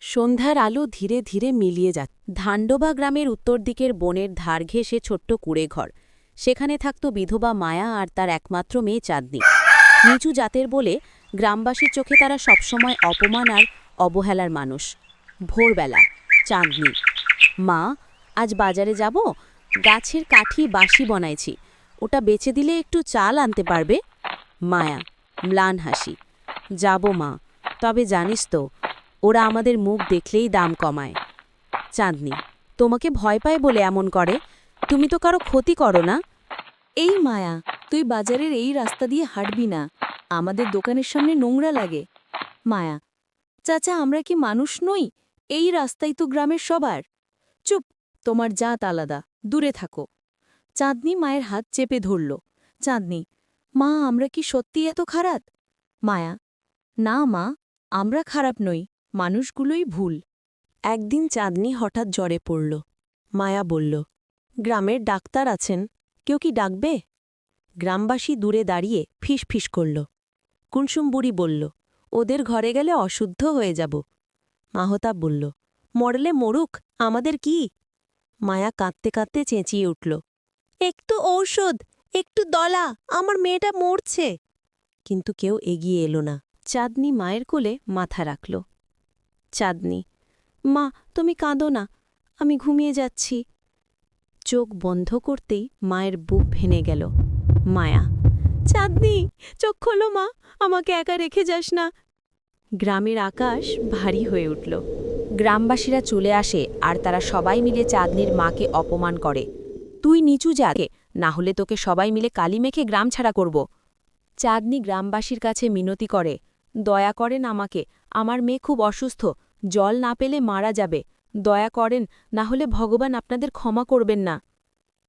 সন্ধ্যার আলো ধীরে ধীরে মিলিয়ে যাচ্ছে। ধান্ডোবা গ্রামের উত্তর দিকের বনের ধার ঘেঁষে ছোট্ট কুঁড়েঘর। সেখানে থাকত বিধবা মায়া আর তার একমাত্র মেয়ে চাঁদনি। নিচু জাতের বলে গ্রামবাসীর চোখে তারা সবসময় অপমান আর অবহেলার মানুষ। ভোরবেলা চাঁদনি, মা আজ বাজারে যাব, গাছের কাঠি বাঁশি বনাইছি, ওটা বেচে দিলে একটু চাল আনতে পারবে? মায়া ম্লান হাসি, যাব মা, তবে জানিস তো ওরা আমাদের মুখ দেখলেই দাম কমায়। চাঁদনি, তোমাকে ভয় পায় বলে এমন করে, তুমি তো কারো ক্ষতি করো না। এই মায়া, তুই বাজারের এই রাস্তা দিয়ে হাঁটবি না, আমাদের দোকানের সামনে নোংরা লাগে। মায়া, চাচা আমরা কি মানুষ নই? এই রাস্তাই তো গ্রামের সবার। চুপ, তোমার জাত আলাদা, দূরে থাকো। চাঁদনি মায়ের হাত চেপে ধরল। চাঁদনি, মা আমরা কি সত্যি এত খারাপ? মায়া, না মা, আমরা খারাপ নই, মানুষগুলোই ভুল। একদিন চাঁদনি হঠাৎ জ্বরে পড়ল। মায়া বলল, গ্রামের ডাক্তার আছেন, কেউ কি ডাকবে? গ্রামবাসী দূরে দাঁড়িয়ে ফিস ফিস করল। কুলসুম বুড়ি বলল, ওদের ঘরে গেলে অশুদ্ধ হয়ে যাব। মাহতাব বলল, মরলে মরুক, আমাদের কি? মায়া কাঁদতে কাঁদতে চেঁচিয়ে উঠল, একটু ঔষধ, একটু দলা, আমার মেয়েটা মরছে। কিন্তু কেউ এগিয়ে এলো না। চাঁদনি মায়ের কোলে মাথা রাখল। চাঁদনি, মা তুমি কাঁদো না, আমি ঘুমিয়ে যাচ্ছি। চোখ বন্ধ করতেই মায়ের বুক ভেঙে গেল। মায়া, চাঁদনি চোখ খোলো মা, আমাকে একা রেখে যাস না। গ্রামের আকাশ ভারী হয়ে উঠল। গ্রামবাসীরা চলে আসে আর তারা সবাই মিলে চাঁদনির মাকে অপমান করে। তুই নিচু যাকে, না হলে তোকে সবাই মিলে কালি মেখে গ্রাম ছাড়া করব। চাঁদনি গ্রামবাসীর কাছে মিনতি করে, দয়া করেন আমাকে, আমার মেয়ে খুব অসুস্থ, জল না পেলে মারা যাবে, দয়া করেন, না হলে ভগবান আপনাদের ক্ষমা করবেন না।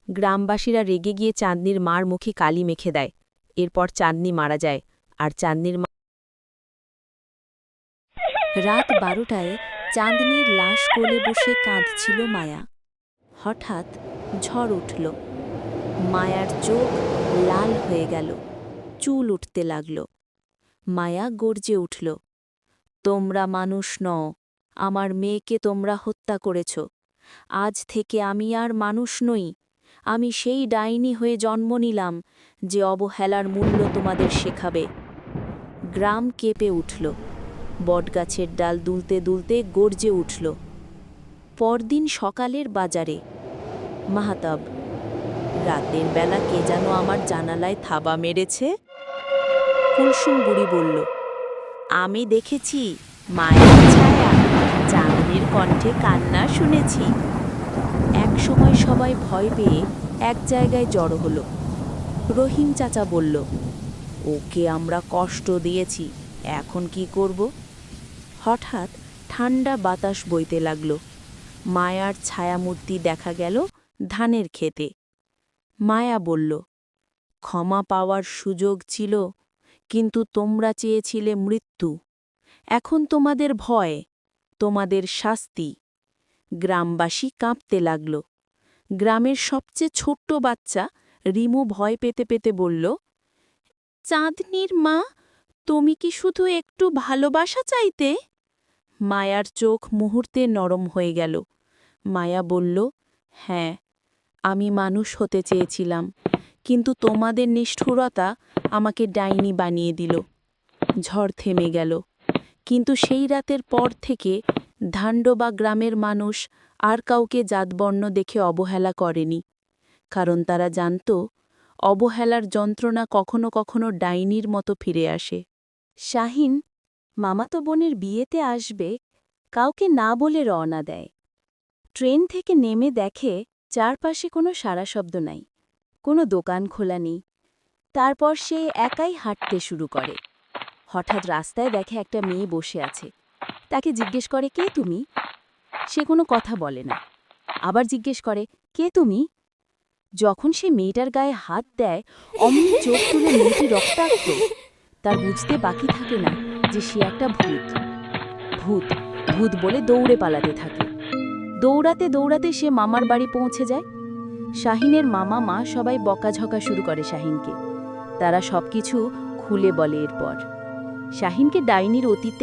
গ্রামবাসীরা রেগে গিয়ে চাঁদনির মার মুখে কালি মেখে দেয়। এরপর চাঁদনি মারা যায় আর চাঁদনির মা। রাত 12টায় চাঁদনির লাশ কোলে বসে কাঁদছিল মায়া। হঠাৎ ঝড় উঠল। মায়ার চোখ লাল হয়ে গেল, চুল উঠতে লাগল। মায়া গর্জে উঠল, তোমরা মানুষ নও, আমার মেয়েকে তোমরা হত্যা করেছ। আজ থেকে আমি আর মানুষ নই, আমি সেই ডাইনি হয়ে জন্ম নিলাম যে অবহেলার মূল্য তোমাদের শেখাবে। গ্রাম কেঁপে উঠল, বটগাছের ডাল দুলতে দুলতে গর্জে উঠল। পরদিন সকালের বাজারে। মাহতাব, রাতের বেলা কে যেন আমার জানালায় থাবা মেরেছে। কুলসুম বুড়ি বলল, আমি দেখেছি, মায়ের ছায়া, চাঁদনির কণ্ঠে কান্না শুনেছি। এক সময় সবাই ভয় পেয়ে এক জায়গায় জড়ো হলো। রহিম চাচা বলল, ওকে আমরা কষ্ট দিয়েছি, এখন কি করব? হঠাৎ ঠান্ডা বাতাস বইতে লাগল। মায়ার ছায়ামূর্তি দেখা গেল ধানের ক্ষেতে। মায়া বলল, ক্ষমা পাওয়ার সুযোগ ছিল, কিন্তু তোমরা চেয়েছিলে মৃত্যু। এখন তোমাদের ভয়, তোমাদের শাস্তি। গ্রামবাসী কাঁপতে লাগল। গ্রামের সবচেয়ে ছোট্ট বাচ্চা রিমু ভয় পেতে পেতে বলল, চাঁদনির মা, তুমি কি শুধু একটু ভালোবাসা চাইতে? মায়ার চোখ মুহূর্তে নরম হয়ে গেল। মায়া বলল, হ্যাঁ, আমি মানুষ হতে চেয়েছিলাম, কিন্তু তোমাদের নিষ্ঠুরতা আমাকে ডাইনি বানিয়ে দিল। ঝড় থেমে গেল, কিন্তু সেই রাতের পর থেকে ধান্ডোবা গ্রামের মানুষ আর কাউকে জাতবর্ণ দেখে অবহেলা করেনি, কারণ তারা জানত অবহেলার যন্ত্রণা কখনো কখনো ডাইনির মতো ফিরে আসে। শাহিন মামাতো বোনের বিয়েতে আসবে, কাউকে না বলে রওনা দেয়। ট্রেন থেকে নেমে দেখে চারপাশে কোনো সাড়া শব্দ নাই, কোনো দোকান খোলা নেই। তারপর সে একাই হাঁটতে শুরু করে। হঠাৎ রাস্তায় দেখে একটা মেয়ে বসে আছে। তাকে জিজ্ঞেস করে, কে তুমি? সে কোনো কথা বলে না। আবার জিজ্ঞেস করে, কে তুমি? যখন সে মেয়েটার গায়ে হাত দেয়, অমনি চোখ তুলে মেয়েটি রক্তাক্ত। তার বুঝতে বাকি থাকে না যে সে একটা ভূত। ভূত ভূত বলে দৌড়ে পালাতে থাকে। দৌড়াতে দৌড়াতে সে মামার বাড়ি পৌঁছে যায়। শাহিনের মামা মা সবাই বকাঝকা শুরু করে শাহিনকে। তারা সবকিছু খুলে বলে। এরপর শাহিনকে ডাইনির অতীতে